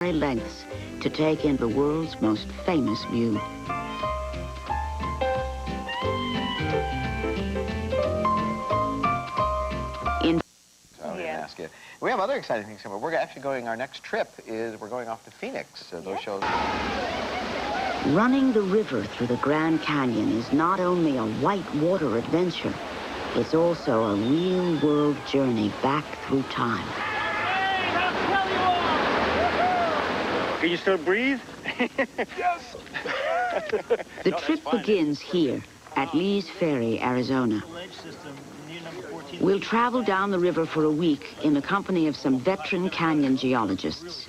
lengths to take in the world's most famous view. We have other exciting things coming. We're actually going, our next trip is, we're going off to Phoenix. Those shows. Running the river through the Grand Canyon is not only a whitewater adventure, it's also a real-world journey back through time. Can you still breathe? Yes! The trip begins here at Lee's Ferry, Arizona. We'll travel down the river for a week in the company of some veteran canyon geologists.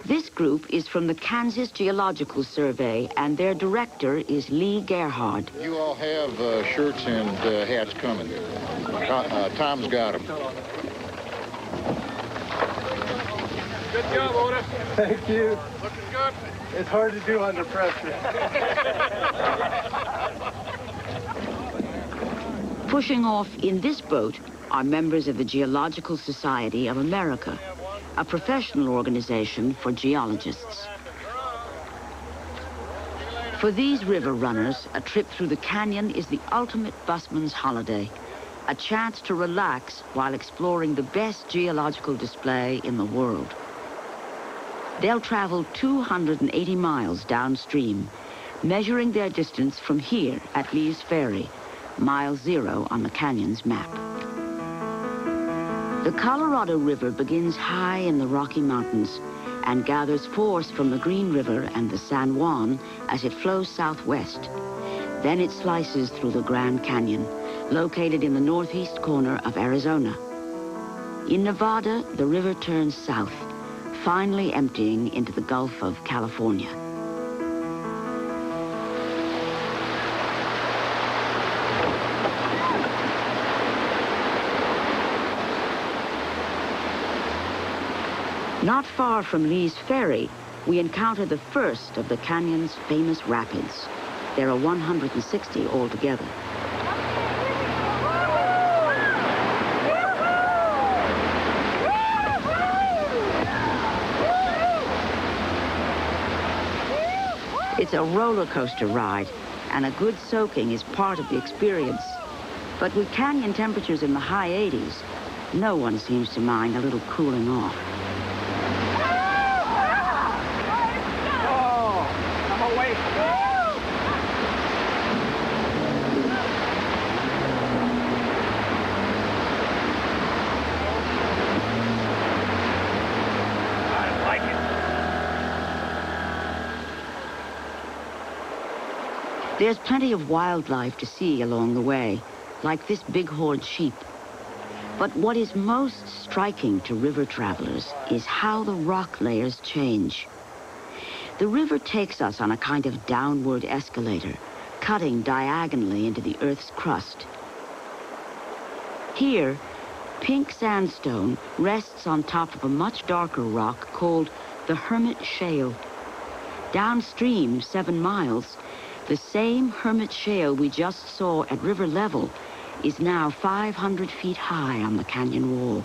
This group is from the Kansas Geological Survey, and their director is Lee Gerhard. You all have shirts and hats coming. Tom's got them. Good job, Otis. Thank you. Looking good. It's hard to do under pressure. Pushing off in this boat are members of the Geological Society of America, a professional organization for geologists. For these river runners, a trip through the canyon is the ultimate busman's holiday, a chance to relax while exploring the best geological display in the world. They'll travel 280 miles downstream, measuring their distance from here at Lee's Ferry, mile 0 on the canyon's map. The Colorado River begins high in the Rocky Mountains and gathers force from the Green River and the San Juan as it flows southwest. Then it slices through the Grand Canyon, located in the northeast corner of Arizona. In Nevada, the river turns south, finally emptying into the Gulf of California. Not far from Lee's Ferry, we encounter the first of the canyon's famous rapids. There are 160 altogether. It's a roller coaster ride, and a good soaking is part of the experience. But with canyon temperatures in the high 80s, no one seems to mind a little cooling off. There's plenty of wildlife to see along the way, like this bighorn sheep. But what is most striking to river travelers is how the rock layers change. The river takes us on a kind of downward escalator, cutting diagonally into the Earth's crust. Here, pink sandstone rests on top of a much darker rock called the Hermit Shale. Downstream 7 miles, the same Hermit Shale we just saw at river level is now 500 feet high on the canyon wall.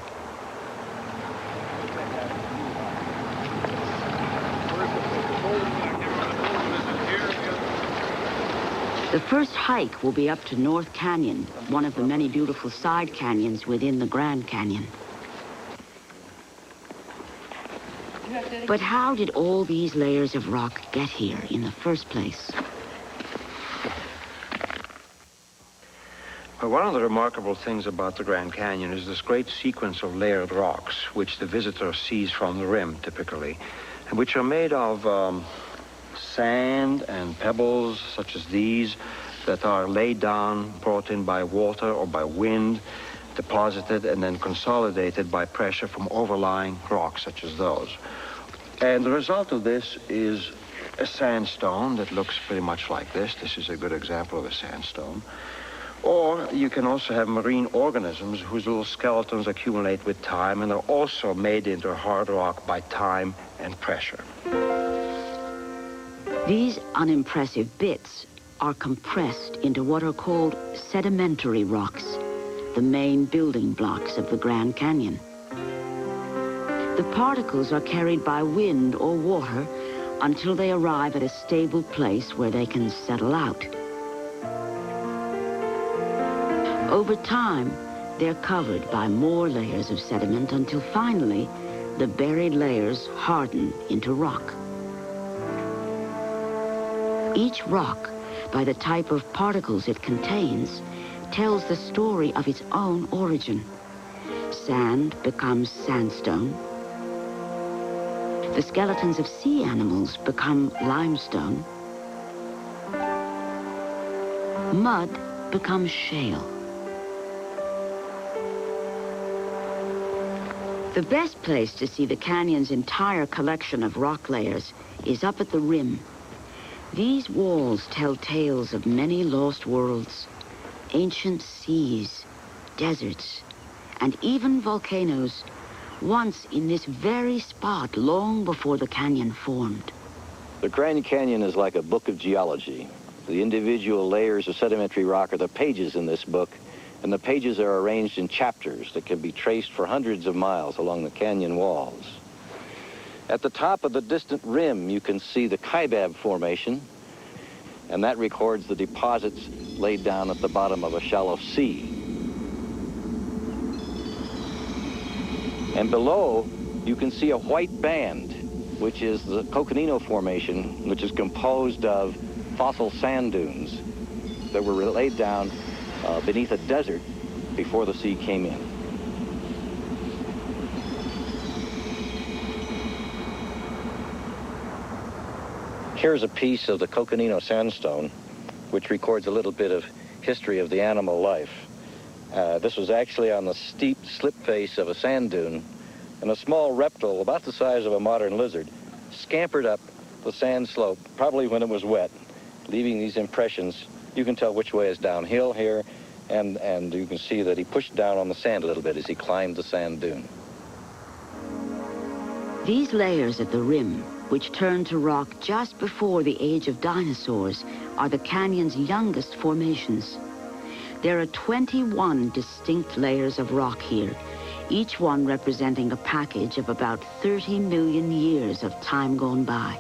The first hike will be up to North Canyon, one of the many beautiful side canyons within the Grand Canyon. But how did all these layers of rock get here in the first place? Well, one of the remarkable things about the Grand Canyon is this great sequence of layered rocks, which the visitor sees from the rim, typically, and which are made of sand and pebbles, such as these, that are laid down, brought in by water or by wind, deposited, and then consolidated by pressure from overlying rocks, such as those. And the result of this is a sandstone that looks pretty much like this. This is a good example of a sandstone. Or you can also have marine organisms whose little skeletons accumulate with time and are also made into hard rock by time and pressure. These unimpressive bits are compressed into what are called sedimentary rocks, the main building blocks of the Grand Canyon. The The particles are carried by wind or water until they arrive at a stable place where they can settle out. Over time, they're covered by more layers of sediment until finally, the buried layers harden into rock. Each rock, by the type of particles it contains, tells the story of its own origin. Sand becomes sandstone. The skeletons of sea animals become limestone. Mud becomes shale. The best place to see the canyon's entire collection of rock layers is up at the rim. These walls tell tales of many lost worlds, ancient seas, deserts, and even volcanoes, once in this very spot long before the canyon formed. The Grand Canyon is like a book of geology. The individual layers of sedimentary rock are the pages in this book, and the pages are arranged in chapters that can be traced for hundreds of miles along the canyon walls. At the top of the distant rim, you can see the Kaibab Formation, and that records the deposits laid down at the bottom of a shallow sea. And below, you can see a white band, which is the Coconino Formation, which is composed of fossil sand dunes that were laid down beneath a desert before the sea came in. Here's a piece of the Coconino sandstone, which records a little bit of history of the animal life. This was actually on the steep slip face of a sand dune, and a small reptile, about the size of a modern lizard, scampered up the sand slope, probably when it was wet, leaving these impressions. You can tell which way is downhill here, and you can see that he pushed down on the sand a little bit as he climbed the sand dune. These layers at the rim, which turned to rock just before the age of dinosaurs, are the canyon's youngest formations. There are 21 distinct layers of rock here, each one representing a package of about 30 million years of time gone by.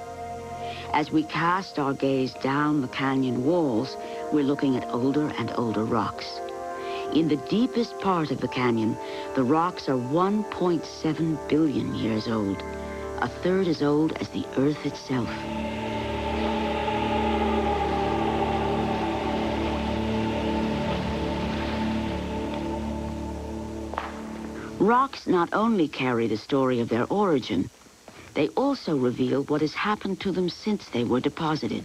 As we cast our gaze down the canyon walls, we're looking at older and older rocks. In the deepest part of the canyon, the rocks are 1.7 billion years old, a third as old as the Earth itself. Rocks not only carry the story of their origin, they also reveal what has happened to them since they were deposited.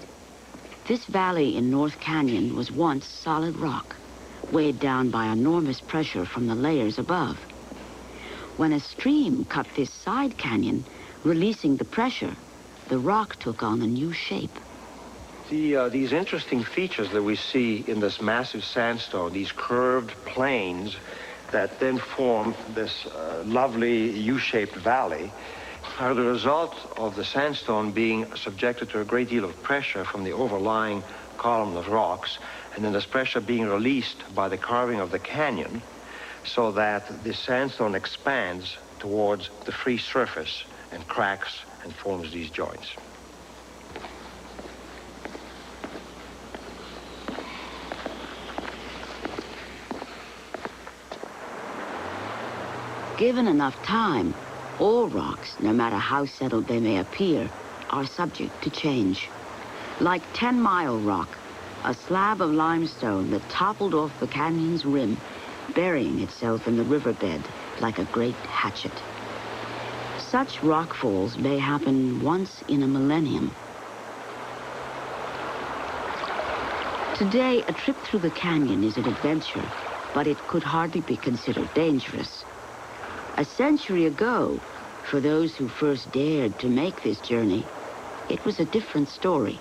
This valley in North Canyon was once solid rock, weighed down by enormous pressure from the layers above. When a stream cut this side canyon, releasing the pressure, the rock took on a new shape. These interesting features that we see in this massive sandstone, these curved plains that then form this lovely U-shaped valley, are the result of the sandstone being subjected to a great deal of pressure from the overlying column of rocks, and then this pressure being released by the carving of the canyon, so that the sandstone expands towards the free surface and cracks and forms these joints. Given enough time, all rocks, no matter how settled they may appear, are subject to change. Like 10 Mile Rock, a slab of limestone that toppled off the canyon's rim, burying itself in the riverbed like a great hatchet. Such rockfalls may happen once in a millennium. Today, a trip through the canyon is an adventure, but it could hardly be considered dangerous. A century ago, for those who first dared to make this journey, it was a different story.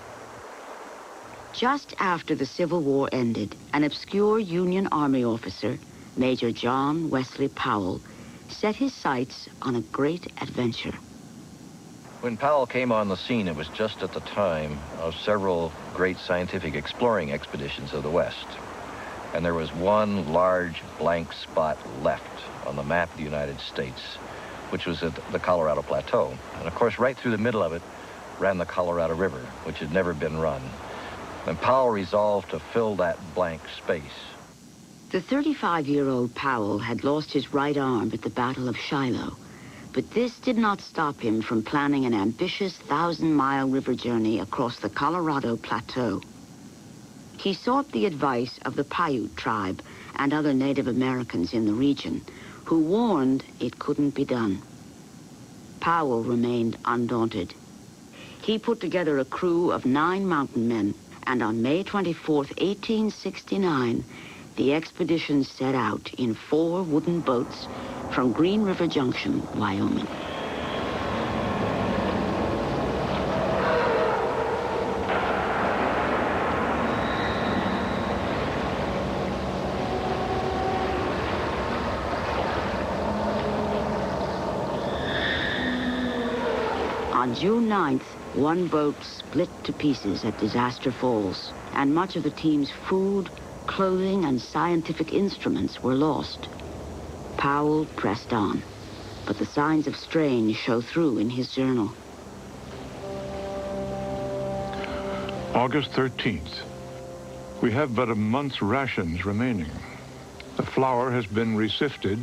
Just after the Civil War ended, an obscure Union Army officer, Major John Wesley Powell, set his sights on a great adventure. When Powell came on the scene, it was just at the time of several great scientific exploring expeditions of the West. And there was one large blank spot left on the map of the United States, which was at the Colorado Plateau. And of course, right through the middle of it ran the Colorado River, which had never been run. And Powell resolved to fill that blank space. The 35-year-old Powell had lost his right arm at the Battle of Shiloh, but this did not stop him from planning an ambitious 1,000-mile river journey across the Colorado Plateau. He sought the advice of the Paiute tribe and other Native Americans in the region, who warned it couldn't be done. Powell remained undaunted. He put together a crew of 9 mountain men, and on May 24th, 1869, the expedition set out in 4 wooden boats from Green River Junction, Wyoming. On June 9th, one boat split to pieces at Disaster Falls, and much of the team's food, clothing, and scientific instruments were lost. Powell pressed on, but the signs of strain show through in his journal. August 13th. We have but a month's rations remaining. The flour has been resifted,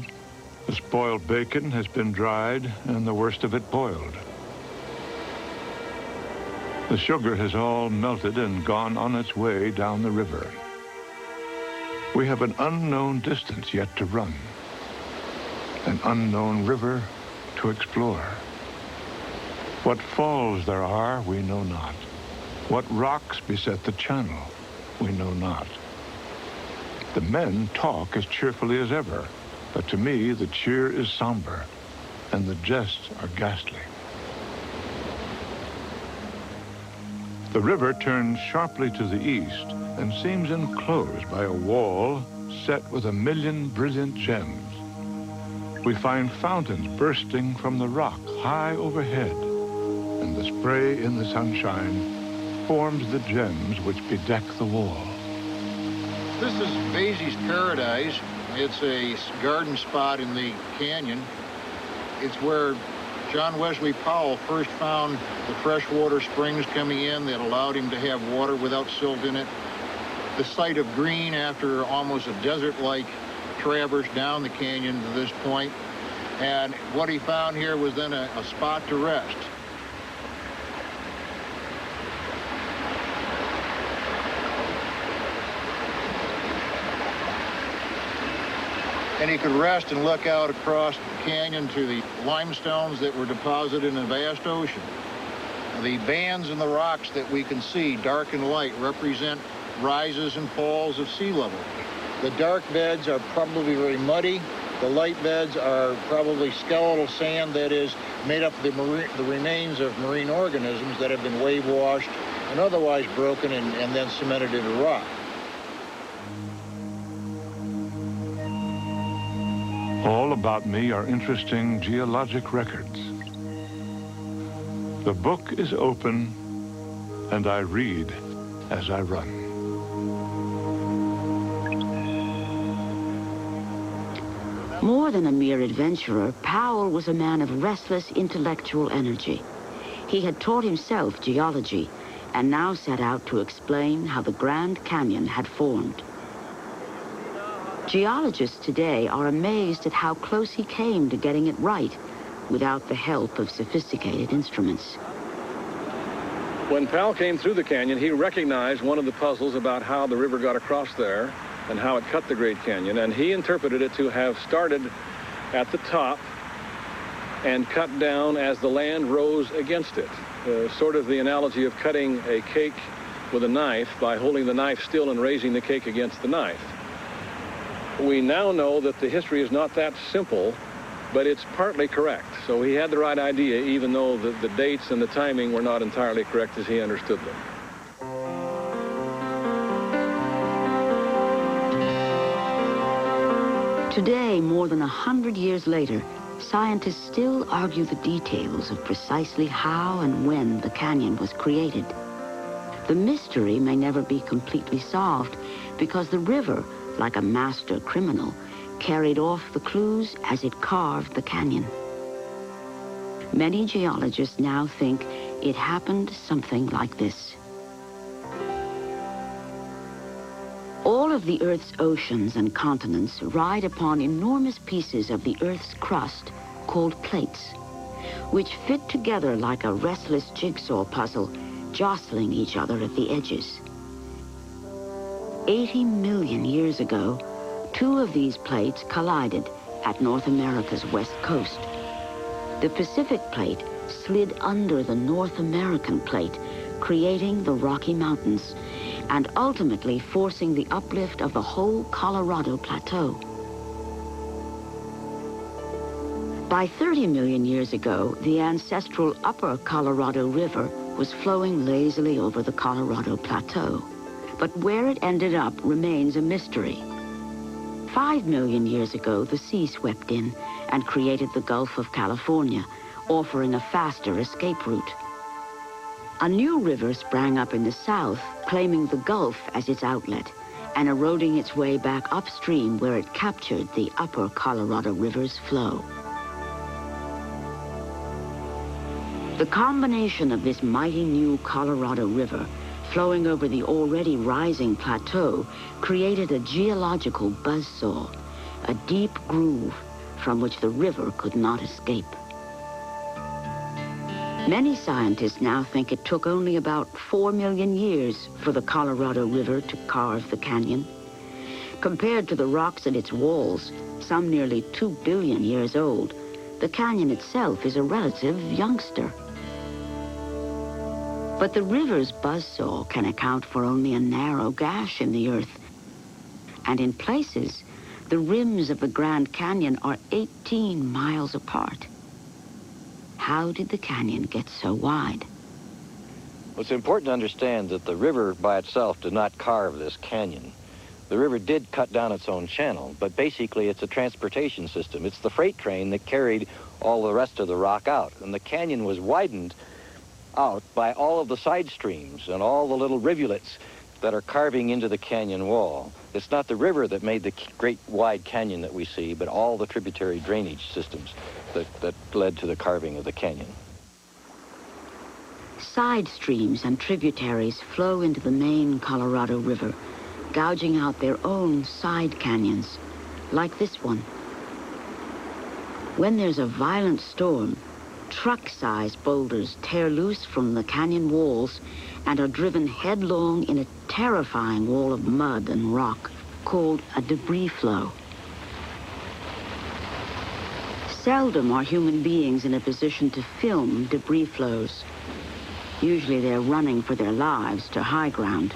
the spoiled bacon has been dried, and the worst of it boiled. The sugar has all melted and gone on its way down the river. We have an unknown distance yet to run, an unknown river to explore. What falls there are, we know not. What rocks beset the channel, we know not. The men talk as cheerfully as ever, but to me the cheer is somber, and the jests are ghastly. The river turns sharply to the east and seems enclosed by a wall set with 1,000,000 brilliant gems. We find fountains bursting from the rock high overhead, and the spray in the sunshine forms the gems which bedeck the wall. This is Basie's Paradise. It's a garden spot in the canyon. It's where John Wesley Powell first found the freshwater springs coming in that allowed him to have water without silt in it. The site of green after almost a desert-like traverse down the canyon to this point. And what he found here was then a spot to rest. And he could rest and look out across the canyon to the limestones that were deposited in a vast ocean. The bands in the rocks that we can see, dark and light, represent rises and falls of sea level. The dark beds are probably very muddy. The light beds are probably skeletal sand that is made up of the remains of marine organisms that have been wave washed and otherwise broken and then cemented into rock. All about me are interesting geologic records. The book is open, and I read as I run. More than a mere adventurer, Powell was a man of restless intellectual energy. He had taught himself geology, and now set out to explain how the Grand Canyon had formed. Geologists today are amazed at how close he came to getting it right without the help of sophisticated instruments. When Powell came through the canyon, he recognized one of the puzzles about how the river got across there and how it cut the Great Canyon, and he interpreted it to have started at the top and cut down as the land rose against it. Sort of the analogy of cutting a cake with a knife by holding the knife still and raising the cake against the knife. We now know that the history is not that simple, but it's partly correct. So he had the right idea, even though the dates and the timing were not entirely correct as he understood them. Today, more than 100 years later, scientists still argue the details of precisely how and when the canyon was created. The mystery may never be completely solved because the river, like a master criminal, carried off the clues as it carved the canyon. Many geologists now think it happened something like this. All of the Earth's oceans and continents ride upon enormous pieces of the Earth's crust called plates, which fit together like a restless jigsaw puzzle, jostling each other at the edges. 80 million years ago, two of these plates collided at North America's west coast. The Pacific plate slid under the North American plate, creating the Rocky Mountains, and ultimately forcing the uplift of the whole Colorado Plateau. By 30 million years ago, the ancestral upper Colorado River was flowing lazily over the Colorado Plateau. But where it ended up remains a mystery. 5 million years ago, the sea swept in and created the Gulf of California, offering a faster escape route. A new river sprang up in the south, claiming the Gulf as its outlet and eroding its way back upstream where it captured the upper Colorado River's flow. The combination of this mighty new Colorado River flowing over the already rising plateau created a geological buzzsaw, a deep groove from which the river could not escape. Many scientists now think it took only about 4 million years for the Colorado River to carve the canyon. Compared to the rocks at its walls, some nearly 2 billion years old, the canyon itself is a relative youngster. But the river's buzzsaw can account for only a narrow gash in the earth. And in places, the rims of the Grand Canyon are 18 miles apart. How did the canyon get so wide? Well, it's important to understand that the river by itself did not carve this canyon. The river did cut down its own channel, but basically it's a transportation system. It's the freight train that carried all the rest of the rock out. And the canyon was widened out by all of the side streams and all the little rivulets that are carving into the canyon wall. It's not the river that made the great wide canyon that we see, but all the tributary drainage systems that led to the carving of the canyon. Side streams and tributaries flow into the main Colorado River, gouging out their own side canyons, like this one. When there's a violent storm, truck-sized boulders tear loose from the canyon walls and are driven headlong in a terrifying wall of mud and rock called a debris flow. Seldom are human beings in a position to film debris flows. Usually they're running for their lives to high ground.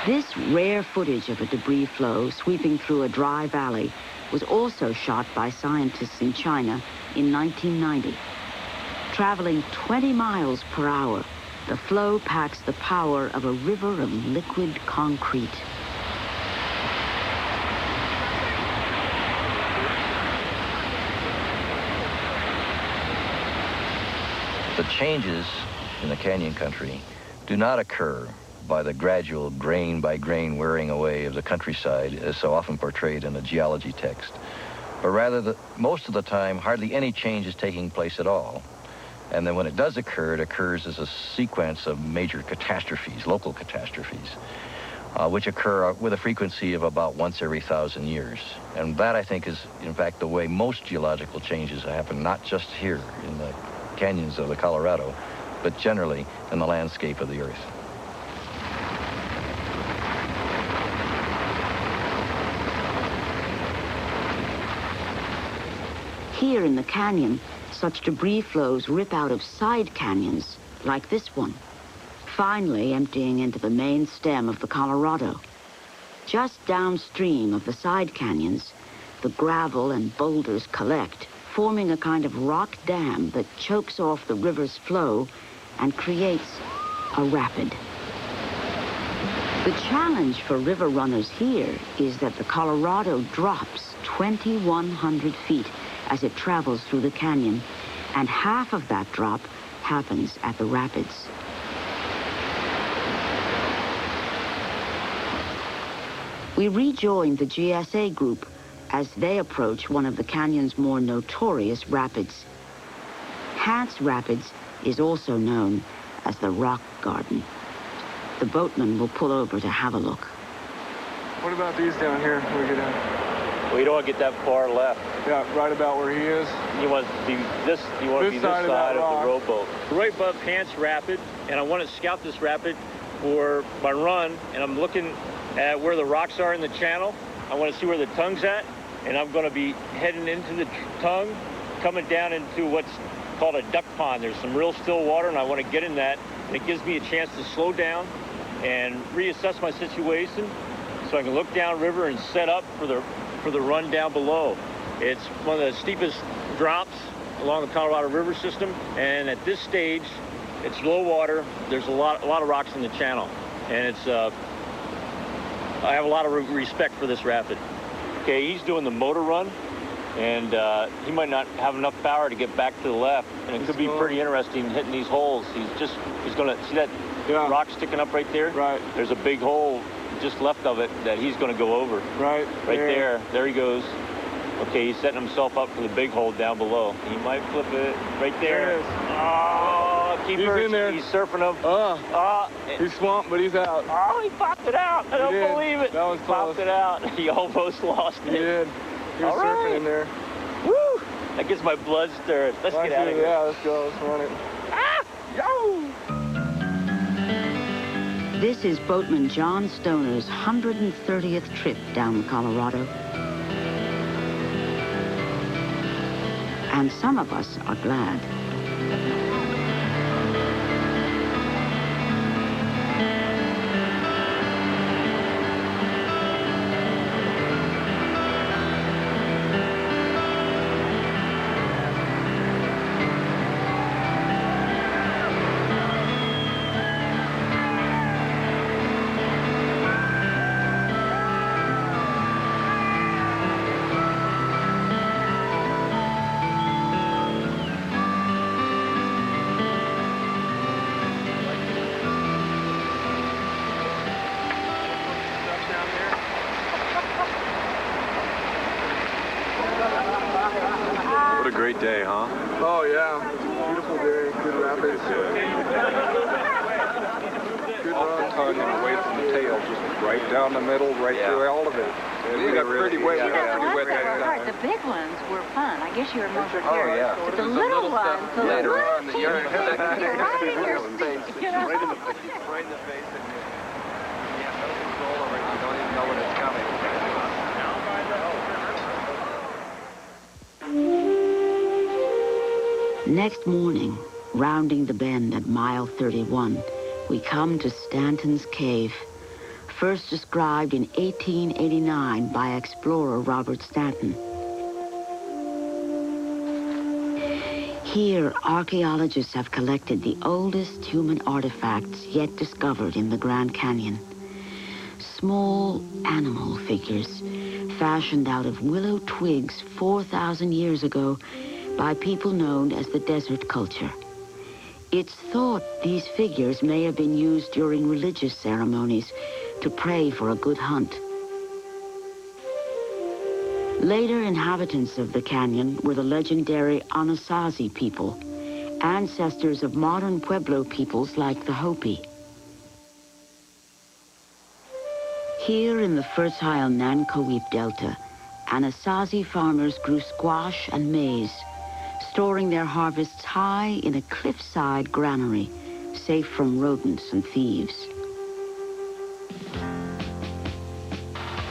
This rare footage of a debris flow sweeping through a dry valley was also shot by scientists in China in 1990. Traveling 20 miles per hour, the flow packs the power of a river of liquid concrete. The changes in the canyon country do not occur by the gradual grain by grain wearing away of the countryside as so often portrayed in the geology text, but rather most of the time hardly any change is taking place at all. And then when it does occur, it occurs as a sequence of major catastrophes, local catastrophes, which occur with a frequency of about once every 1,000 years. And that, I think, is, in fact, the way most geological changes happen, not just here in the canyons of the Colorado, but generally in the landscape of the Earth. Here in the canyon, such debris flows rip out of side canyons, like this one, finally emptying into the main stem of the Colorado. Just downstream of the side canyons, the gravel and boulders collect, forming a kind of rock dam that chokes off the river's flow and creates a rapid. The challenge for river runners here is that the Colorado drops 2,100 feet as it travels through the canyon, and half of that drop happens at the rapids. We rejoined the GSA group as they approach one of the canyon's more notorious rapids. Hance Rapids is also known as the Rock Garden. The boatman will pull over to have a look. What about these down here when we get in? Well, you don't want to get that far left. Yeah, right about where he is. You want to be this side of the rowboat. Right above Hance Rapid, and I want to scout this rapid for my run, and I'm looking at where the rocks are in the channel. I want to see where the tongue's at, and I'm going to be heading into the tongue, coming down into what's called a duck pond. There's some real still water, and I want to get in that, and it gives me a chance to slow down and reassess my situation so I can look downriver and set up for the run down below. It's one of the steepest drops along the Colorado River system, and at this stage, it's low water. There's a lot of rocks in the channel, and it's I have a lot of respect for this rapid. Okay, he's doing the motor run, and he might not have enough power to get back to the left, and it could be pretty interesting hitting these holes. He's gonna see that rock sticking up right there? Right. There's a big hole just left of it that he's gonna go over. Right there. There he goes. Okay, he's setting himself up for the big hole down below. He might flip it right there. There it is. Oh, keeper. He's in there. He's surfing him. He's swamped, but he's out. Oh, he popped it out. I don't believe it. That was close. Popped it out. He almost lost it. He did. He was surfing in there. Woo! That gets my blood stirred. Let's get out of here. Yeah, let's go. Let's run it. Yo! This is boatman John Stoner's 130th trip down the Colorado. And some of us are glad. What a great day, huh? Oh, yeah. Beautiful day. Good rapids. Good run. Tugging away from the tail, just right down the middle, right through all of it. We got pretty wet. We got pretty wet that time. The big ones were fun. I guess you were more prepared. Oh, yeah. But the little ones, the Later little on, you're right in your face. right in the face, and you have no control over it. You don't even know when it's coming. Next morning, rounding the bend at mile 31, we come to Stanton's Cave, first described in 1889 by explorer Robert Stanton. Here, archaeologists have collected the oldest human artifacts yet discovered in the Grand Canyon. Small animal figures fashioned out of willow twigs 4,000 years ago by people known as the desert culture. It's thought these figures may have been used during religious ceremonies to pray for a good hunt. Later inhabitants of the canyon were the legendary Anasazi people, ancestors of modern Pueblo peoples like the Hopi. Here in the fertile Nankoweap Delta, Anasazi farmers grew squash and maize, storing their harvests high in a cliffside granary, safe from rodents and thieves.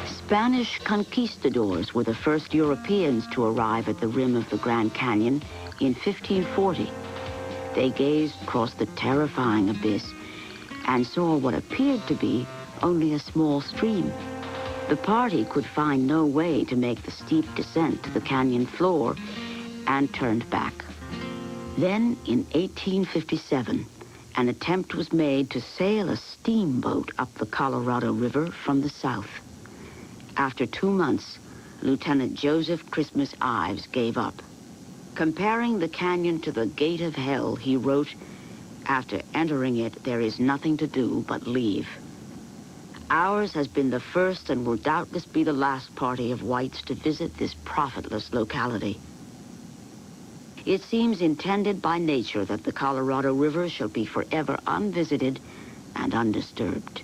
Spanish conquistadors were the first Europeans to arrive at the rim of the Grand Canyon in 1540. They gazed across the terrifying abyss and saw what appeared to be only a small stream. The party could find no way to make the steep descent to the canyon floor and turned back. Then, in 1857, an attempt was made to sail a steamboat up the Colorado River from the south. After 2 months, Lieutenant Joseph Christmas Ives gave up. Comparing the canyon to the gate of hell, he wrote, "After entering it, there is nothing to do but leave." Ours has been the first and will doubtless be the last party of whites to visit this profitless locality. It seems intended by nature that the Colorado River shall be forever unvisited and undisturbed.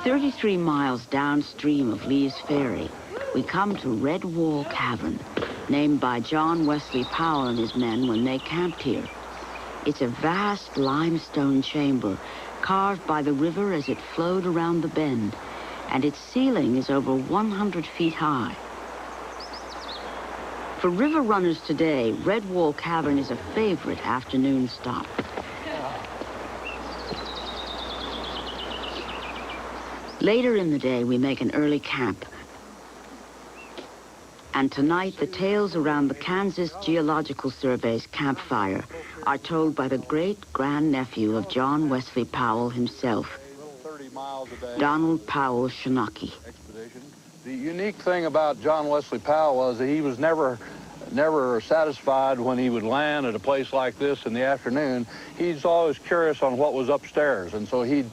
"33 miles downstream of Lee's Ferry, we come to Red Wall Cavern, named by John Wesley Powell and his men when they camped here. It's a vast limestone chamber carved by the river as it flowed around the bend, and its ceiling is over 100 feet high. For river runners today, Red Wall Cavern is a favorite afternoon stop. Later in the day, we make an early camp. And tonight, the tales around the Kansas Geological Survey's campfire are told by the great-grandnephew of John Wesley Powell himself, Donald Powell Shinaki. The unique thing about John Wesley Powell was that he was never satisfied when he would land at a place like this in the afternoon. He's always curious on what was upstairs, and so he'd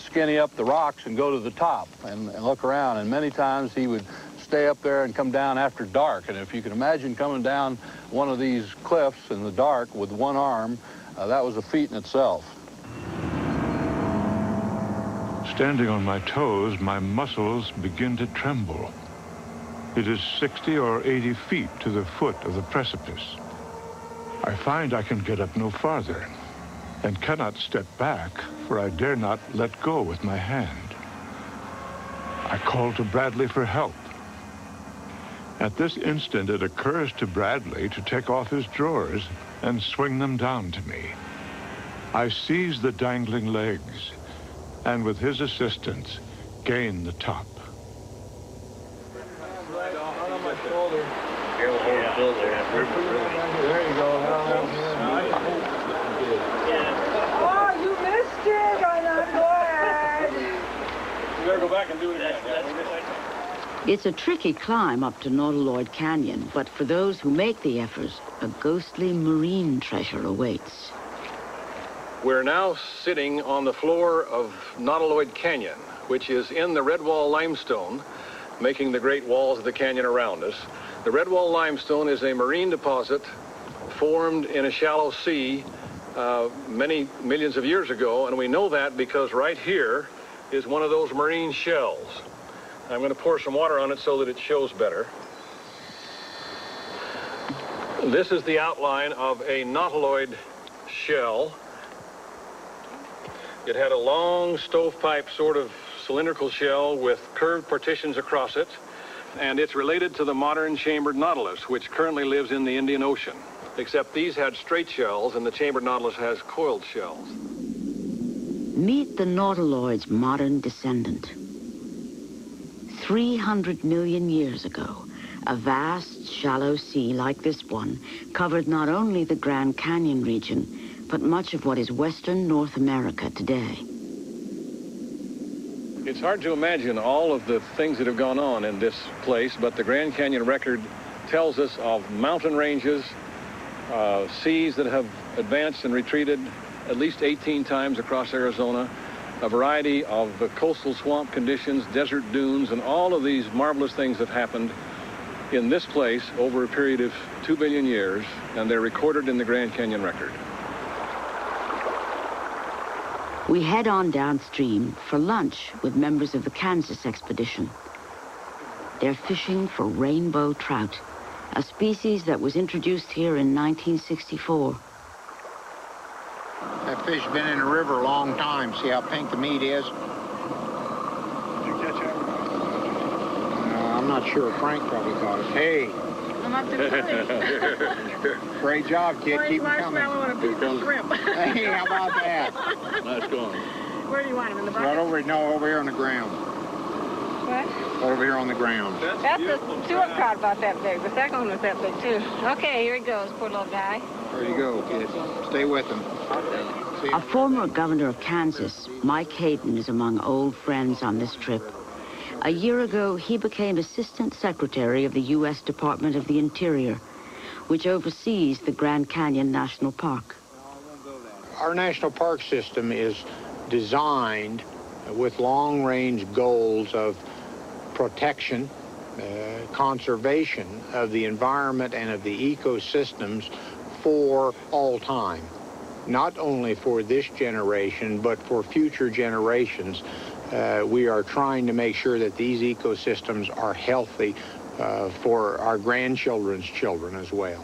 skinny up the rocks and go to the top and look around, and many times he would stay up there and come down after dark. And if you can imagine coming down one of these cliffs in the dark with one arm, that was a feat in itself. Standing on my toes, my muscles begin to tremble. It is 60 or 80 feet to the foot of the precipice. I find I can get up no farther and cannot step back, for I dare not let go with my hand. I call to Bradley for help. At this instant, it occurs to Bradley to take off his drawers and swing them down to me. I seize the dangling legs, and with his assistance, gain the top. There you go. Oh, you missed it. I'm not glad. We better go back and do it again. It's a tricky climb up to Nautiloid Canyon, but for those who make the effort, a ghostly marine treasure awaits. We're now sitting on the floor of Nautiloid Canyon, which is in the Red Wall limestone, making the great walls of the canyon around us. The Red Wall limestone is a marine deposit formed in a shallow sea many millions of years ago, and we know that because right here is one of those marine shells. I'm going to pour some water on it so that it shows better. This is the outline of a nautiloid shell. It had a long stovepipe sort of cylindrical shell with curved partitions across it, and it's related to the modern chambered nautilus, which currently lives in the Indian Ocean, except these had straight shells and the chambered nautilus has coiled shells. Meet the nautiloid's modern descendant. 300 million years ago, a vast, shallow sea like this one covered not only the Grand Canyon region, but much of what is western North America today. It's hard to imagine all of the things that have gone on in this place, but the Grand Canyon record tells us of mountain ranges, seas that have advanced and retreated at least 18 times across Arizona, a variety of coastal swamp conditions, desert dunes, and all of these marvelous things have happened in this place over a period of 2 billion years, and they're recorded in the Grand Canyon record. We head on downstream for lunch with members of the Kansas expedition. They're fishing for rainbow trout, a species that was introduced here in 1964. That fish has been in the river a long time. See how pink the meat is? Did you catch it? I'm not sure. Frank probably caught it. Hey. I'm up to Great job, kid. Keep them coming. marshmallow and a piece of shrimp. Hey, how about that? Nice going. Where do you want him, in the bucket? Right over, no, over here on the ground. What? Over here on the ground. That's a tulip cod about that big. The second one was that big, too. Okay, here he goes, poor little guy. There you go, kid. Stay with him. A former governor of Kansas, Mike Hayden, is among old friends on this trip. A year ago, he became Assistant Secretary of the U.S. Department of the Interior, which oversees the Grand Canyon National Park. Our national park system is designed with long-range goals of protection, conservation of the environment and of the ecosystems for all time. Not only for this generation, but for future generations. We are trying to make sure that these ecosystems are healthy for our grandchildren's children as well.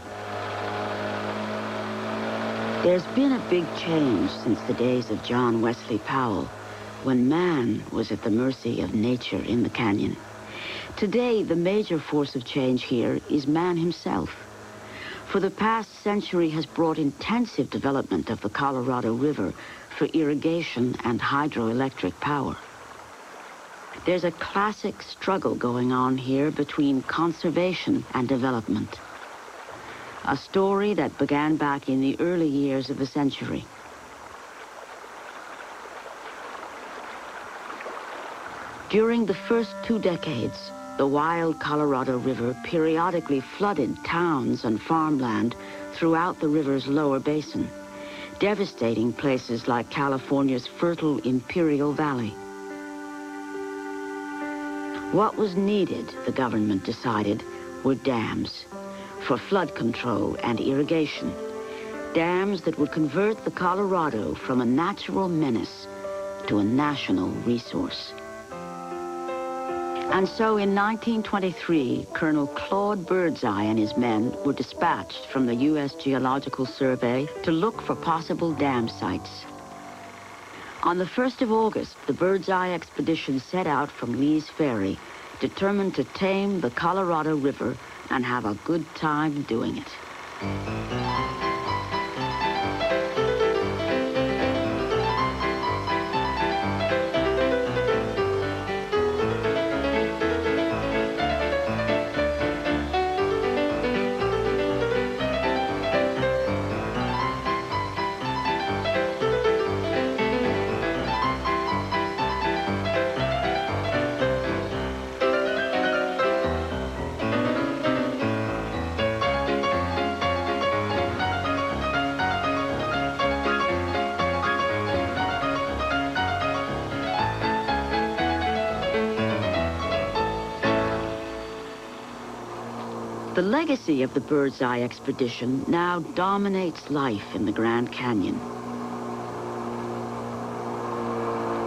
There's been a big change since the days of John Wesley Powell, when man was at the mercy of nature in the canyon. Today, the major force of change here is man himself. For the past century has brought intensive development of the Colorado River for irrigation and hydroelectric power. There's a classic struggle going on here between conservation and development. A story that began back in the early years of the century. During the first 2 decades, the wild Colorado River periodically flooded towns and farmland throughout the river's lower basin, devastating places like California's fertile Imperial Valley. What was needed, the government decided, were dams for flood control and irrigation. Dams that would convert the Colorado from a natural menace to a national resource. And so in 1923, Colonel Claude Birdseye and his men were dispatched from the U.S. Geological Survey to look for possible dam sites. On the 1st of August, the Birdseye expedition set out from Lee's Ferry, determined to tame the Colorado River and have a good time doing it. The legacy of the Birdseye expedition now dominates life in the Grand Canyon.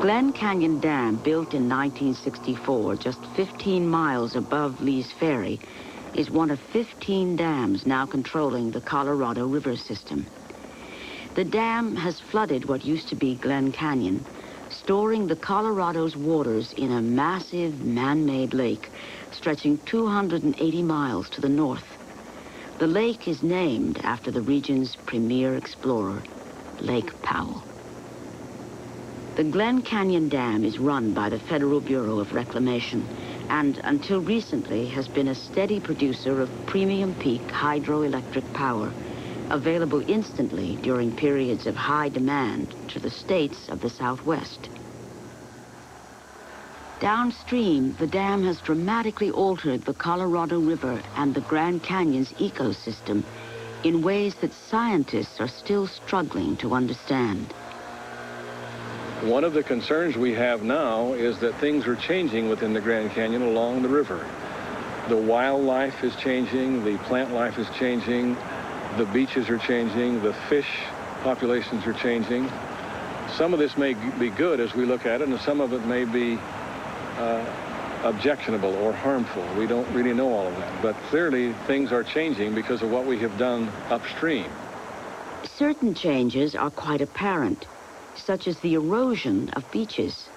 Glen Canyon Dam, built in 1964, just 15 miles above Lee's Ferry, is one of 15 dams now controlling the Colorado River system. The dam has flooded what used to be Glen Canyon, storing the Colorado's waters in a massive man-made lake stretching 280 miles to the north. The lake is named after the region's premier explorer, Lake Powell. The Glen Canyon Dam is run by the Federal Bureau of Reclamation and, until recently, has been a steady producer of premium peak hydroelectric power, available instantly during periods of high demand to the states of the Southwest. Downstream, the dam has dramatically altered the Colorado River and the Grand Canyon's ecosystem in ways that scientists are still struggling to understand. One of the concerns we have now is that things are changing within the Grand Canyon along the river. The wildlife is changing, the plant life is changing, the beaches are changing, the fish populations are changing. Some of this may be good as we look at it, and some of it may be objectionable or harmful. We don't really know all of that, but clearly things are changing because of what we have done upstream. Certain changes are quite apparent, such as the erosion of beaches.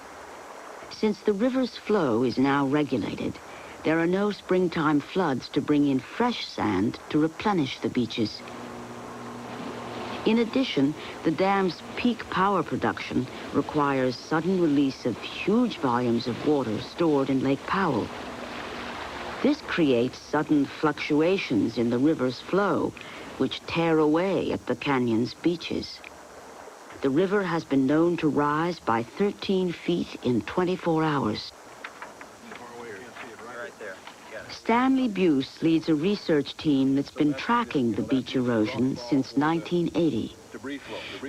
Since the river's flow is now regulated, there are no springtime floods to bring in fresh sand to replenish the beaches. In addition, the dam's peak power production requires sudden release of huge volumes of water stored in Lake Powell. This creates sudden fluctuations in the river's flow, which tear away at the canyon's beaches. the river has been known to rise by 13 feet in 24 hours. Stanley Buse leads a research team that's been tracking the beach erosion since 1980.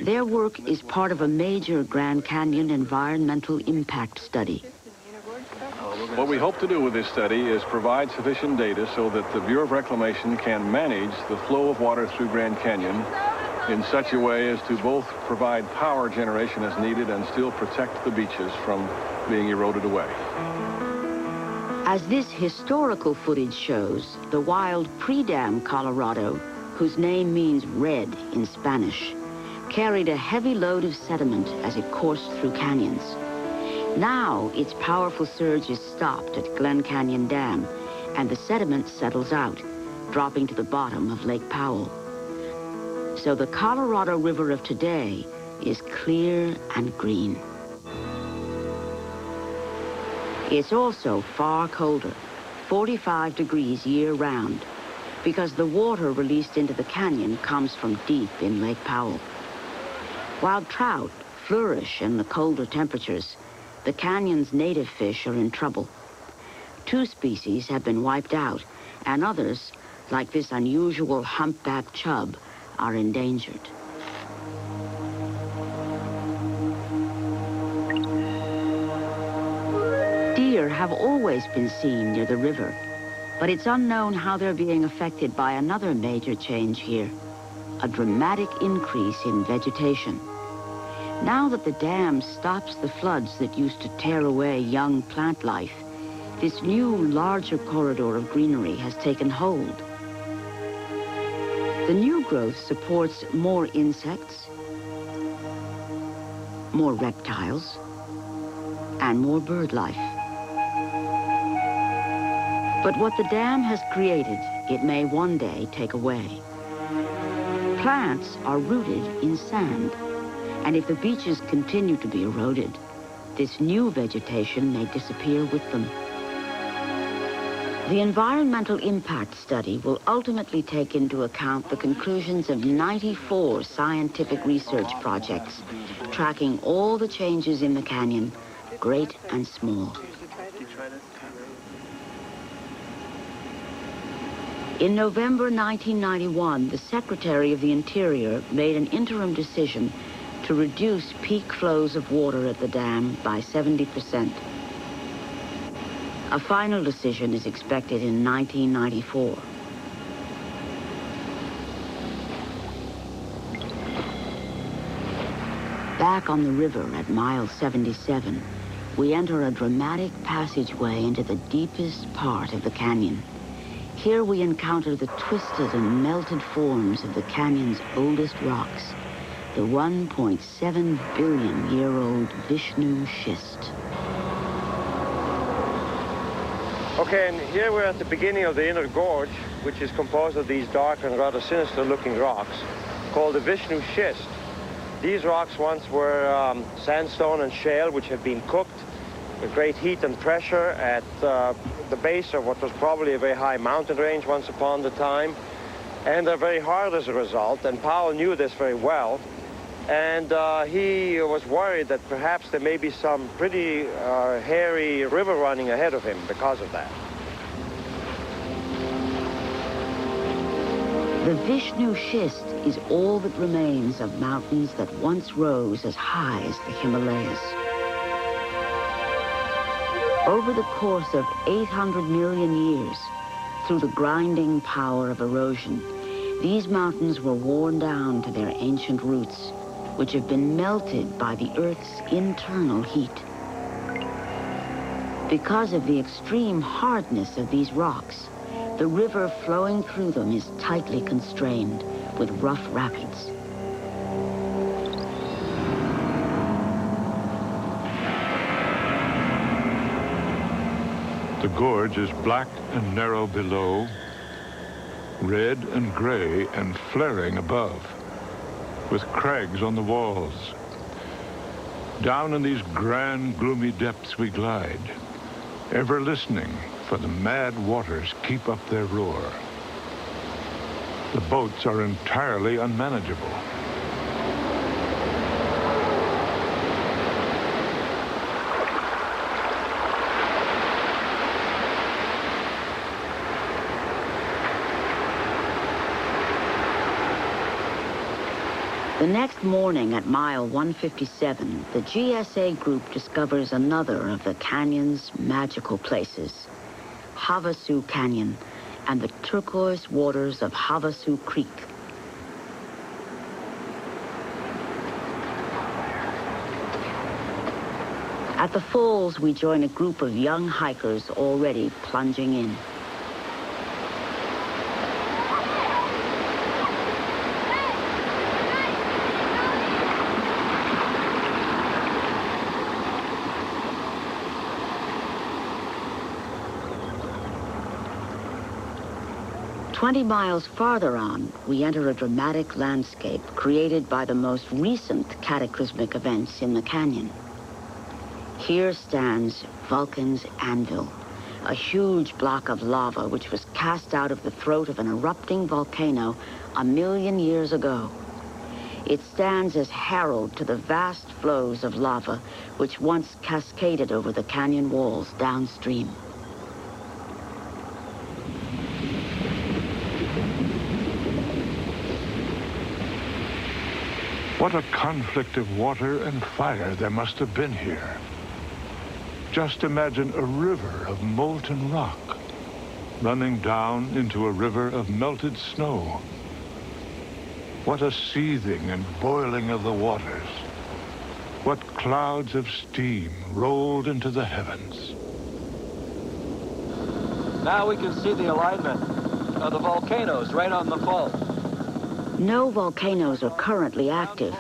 Their work is part of a major Grand Canyon environmental impact study. What we hope to do with this study is provide sufficient data so that the Bureau of Reclamation can manage the flow of water through Grand Canyon in such a way as to both provide power generation as needed and still protect the beaches from being eroded away. As this historical footage shows, the wild pre-dam Colorado, whose name means red in Spanish, carried a heavy load of sediment as it coursed through canyons. Now, its powerful surge is stopped at Glen Canyon Dam, and the sediment settles out, dropping to the bottom of Lake Powell. So the Colorado River of today is clear and green. It's also far colder, 45 degrees year-round, because the water released into the canyon comes from deep in Lake Powell. Wild trout flourish in the colder temperatures. The canyon's native fish are in trouble. 2 species have been wiped out, and others, like this unusual humpback chub, are endangered. Deer have always been seen near the river, but it's unknown how they're being affected by another major change here, a dramatic increase in vegetation. Now that the dam stops the floods that used to tear away young plant life, this new, larger corridor of greenery has taken hold. The new growth supports more insects, more reptiles, and more bird life. But what the dam has created, it may one day take away. Plants are rooted in sand, and if the beaches continue to be eroded, this new vegetation may disappear with them. The environmental impact study will ultimately take into account the conclusions of 94 scientific research projects, tracking all the changes in the canyon, great and small. In November 1991, the Secretary of the Interior made an interim decision to reduce peak flows of water at the dam by 70%. A final decision is expected in 1994. Back on the river at mile 77, we enter a dramatic passageway into the deepest part of the canyon. Here we encounter the twisted and melted forms of the canyon's oldest rocks, the 1.7 billion-year-old Vishnu schist. Okay, and here we're at the beginning of the inner gorge, which is composed of these dark and rather sinister-looking rocks, called the Vishnu schist. These rocks once were sandstone and shale, which had been cooked with great heat and pressure at the base of what was probably a very high mountain range once upon a time. And they're very hard as a result, and Powell knew this very well. And he was worried that perhaps there may be some pretty hairy river running ahead of him because of that. The Vishnu schist is all that remains of mountains that once rose as high as the Himalayas. Over the course of 800 million years, through the grinding power of erosion, these mountains were worn down to their ancient roots, which have been melted by the Earth's internal heat. Because of the extreme hardness of these rocks, the river flowing through them is tightly constrained with rough rapids. The gorge is black and narrow below, red and gray and flaring above, with crags on the walls. Down in these grand, gloomy depths we glide, ever listening, for the mad waters keep up their roar. The boats are entirely unmanageable. The next morning at mile 157, the GSA group discovers another of the canyon's magical places, Havasu Canyon and the turquoise waters of Havasu Creek. At the falls, we join a group of young hikers already plunging in. "20 miles farther on, we enter a dramatic landscape created by the most recent cataclysmic events in the canyon. Here stands Vulcan's Anvil, a huge block of lava which was cast out of the throat of an erupting volcano 1 million years ago. It stands as herald to the vast flows of lava which once cascaded over the canyon walls downstream. What a conflict of water and fire there must have been here. Just imagine a river of molten rock running down into a river of melted snow. What a seething and boiling of the waters. What clouds of steam rolled into the heavens. Now we can see the alignment of the volcanoes right on the fault. No volcanoes are currently active,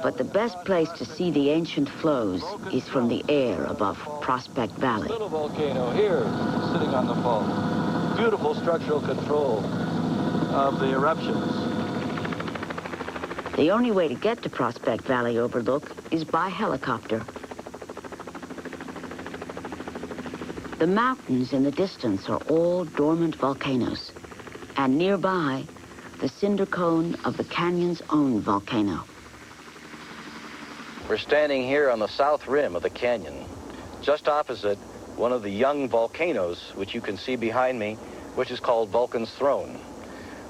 but the best place to see the ancient flows is from the air above Prospect Valley. Little volcano here, sitting on the fault. Beautiful structural control of the eruptions. The only way to get to Prospect Valley Overlook is by helicopter. The mountains in the distance are all dormant volcanoes, and nearby, the cinder cone of the canyon's own volcano. We're standing here on the south rim of the canyon, just opposite one of the young volcanoes, which you can see behind me, which is called Vulcan's Throne.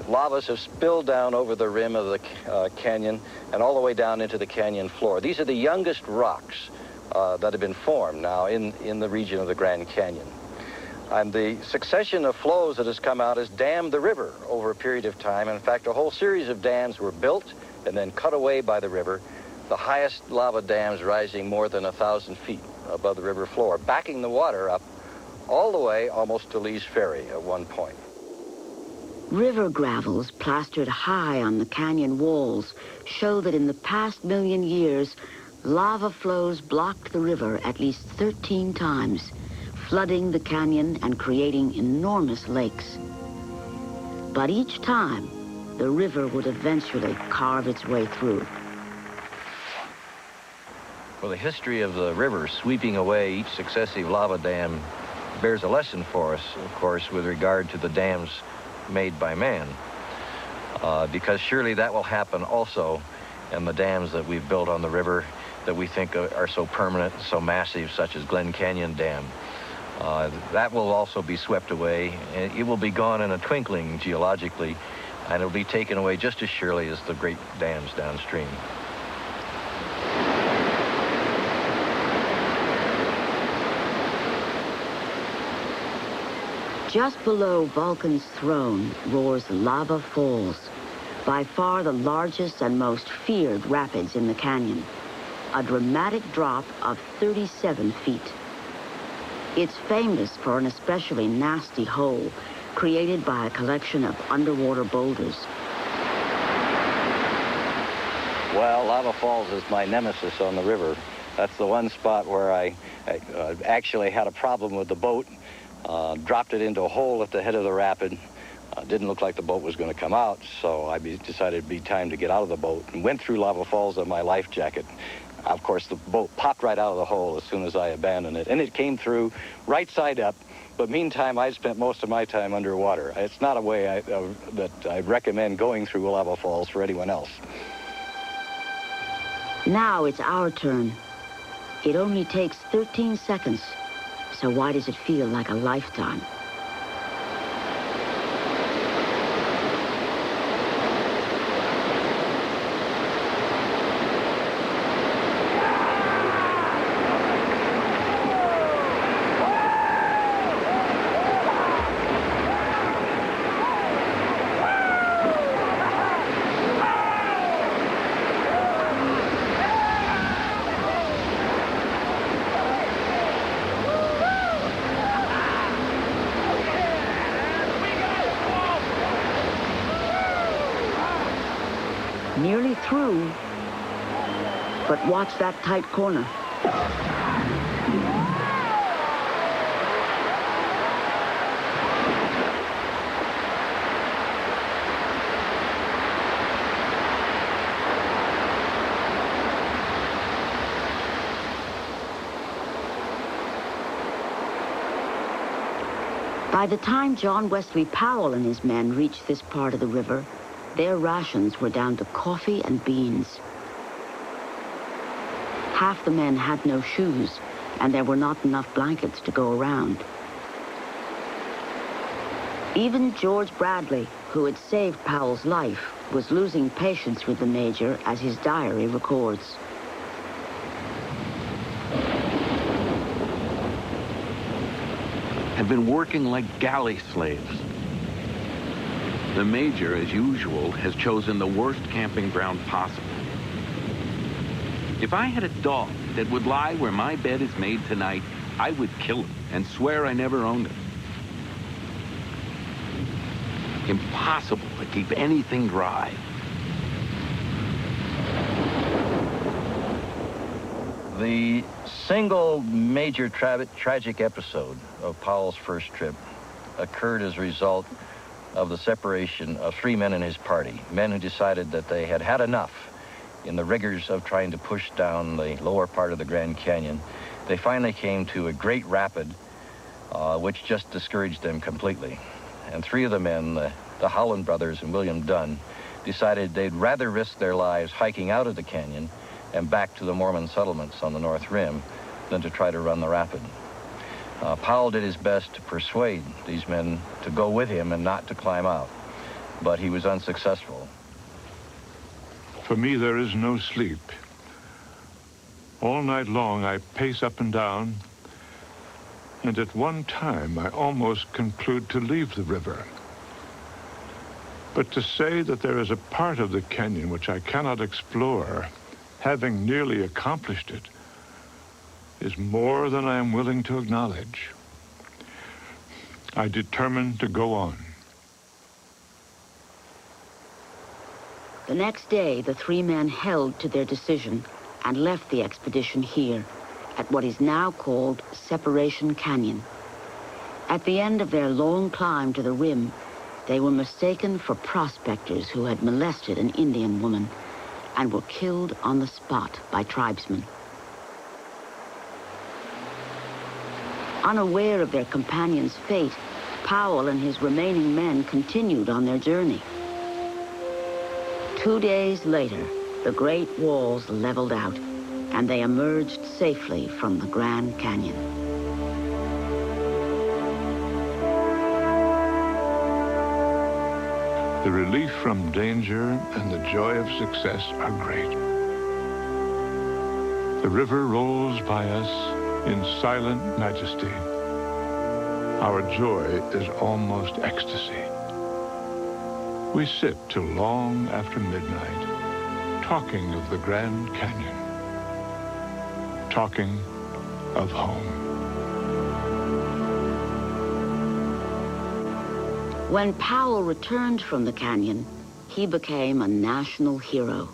Lavas have spilled down over the rim of the canyon and all the way down into the canyon floor. These are the youngest rocks that have been formed now in the region of the Grand Canyon. And the succession of flows that has come out has dammed the river over a period of time. In fact, a whole series of dams were built and then cut away by the river, the highest lava dams rising more than 1,000 feet above the river floor, backing the water up all the way almost to Lee's Ferry at one point. River gravels plastered high on the canyon walls show that in the past 1,000,000 years, lava flows blocked the river at least 13 times, flooding the canyon and creating enormous lakes. But each time, the river would eventually carve its way through. Well, the history of the river sweeping away each successive lava dam bears a lesson for us, of course, with regard to the dams made by man, because surely that will happen also in the dams that we've built on the river that we think are so permanent, so massive, such as Glen Canyon Dam. That will also be swept away, and it will be gone in a twinkling geologically, and it'll be taken away just as surely as the great dams downstream. Just below Vulcan's Throne roars Lava Falls, by far the largest and most feared rapids in the canyon, a dramatic drop of 37 feet. It's famous for an especially nasty hole created by a collection of underwater boulders. Well, Lava Falls is my nemesis on the river. That's the one spot where I actually had a problem with the boat, dropped it into a hole at the head of the rapid. Didn't look like the boat was going to come out, so I decided it'd be time to get out of the boat and went through Lava Falls on my life jacket. Of course, the boat popped right out of the hole as soon as I abandoned it, and it came through right side up. But meantime, I spent most of my time underwater. It's not a way that I'd recommend going through Lava Falls for anyone else. Now it's our turn. It only takes 13 seconds, so why does it feel like a lifetime? Nearly through, but watch that tight corner. By the time John Wesley Powell and his men reached this part of the river, their rations were down to coffee and beans. Half the men had no shoes, and there were not enough blankets to go around. Even George Bradley, who had saved Powell's life, was losing patience with the Major, as his diary records. Have been working like galley slaves. The Major, as usual, has chosen the worst camping ground possible. If I had a dog that would lie where my bed is made tonight, I would kill him and swear I never owned him. Impossible to keep anything dry. The single major tragic episode of Powell's first trip occurred as a result of the separation of 3 men in his party, men who decided that they had had enough in the rigors of trying to push down the lower part of the Grand Canyon. They finally came to a great rapid, which just discouraged them completely. And 3 of the men, the Howland brothers and William Dunn, decided they'd rather risk their lives hiking out of the canyon and back to the Mormon settlements on the North Rim than to try to run the rapid. Powell did his best to persuade these men to go with him and not to climb out, but he was unsuccessful. For me, there is no sleep. All night long, I pace up and down, and at one time, I almost conclude to leave the river. But to say that there is a part of the canyon which I cannot explore, having nearly accomplished it, is more than I am willing to acknowledge. I determined to go on. The next day, the 3 men held to their decision and left the expedition here, at what is now called Separation Canyon. At the end of their long climb to the rim, they were mistaken for prospectors who had molested an Indian woman and were killed on the spot by tribesmen. Unaware of their companion's fate, Powell and his remaining men continued on their journey. 2 days later, the Great Walls leveled out, and they emerged safely from the Grand Canyon. The relief from danger and the joy of success are great. The river rolls by us in silent majesty. Our joy is almost ecstasy. We sit till long after midnight, talking of the Grand Canyon, talking of home. When Powell returned from the canyon, he became a national hero.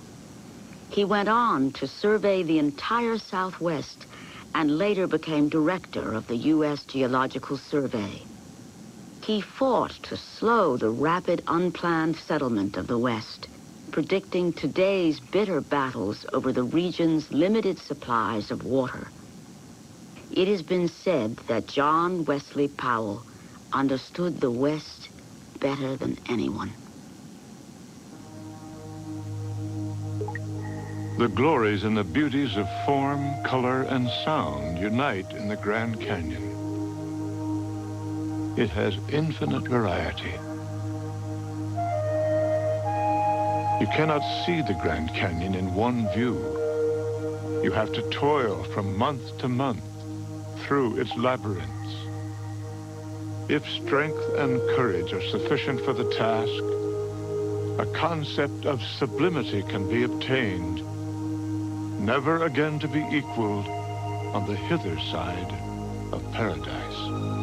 He went on to survey the entire Southwest and later became director of the U.S. Geological Survey. He fought to slow the rapid, unplanned settlement of the West, predicting today's bitter battles over the region's limited supplies of water. It has been said that John Wesley Powell understood the West better than anyone. The glories and the beauties of form, color, and sound unite in the Grand Canyon. It has infinite variety. You cannot see the Grand Canyon in one view. You have to toil from month to month through its labyrinths. If strength and courage are sufficient for the task, a concept of sublimity can be obtained, never again to be equaled on the hither side of paradise.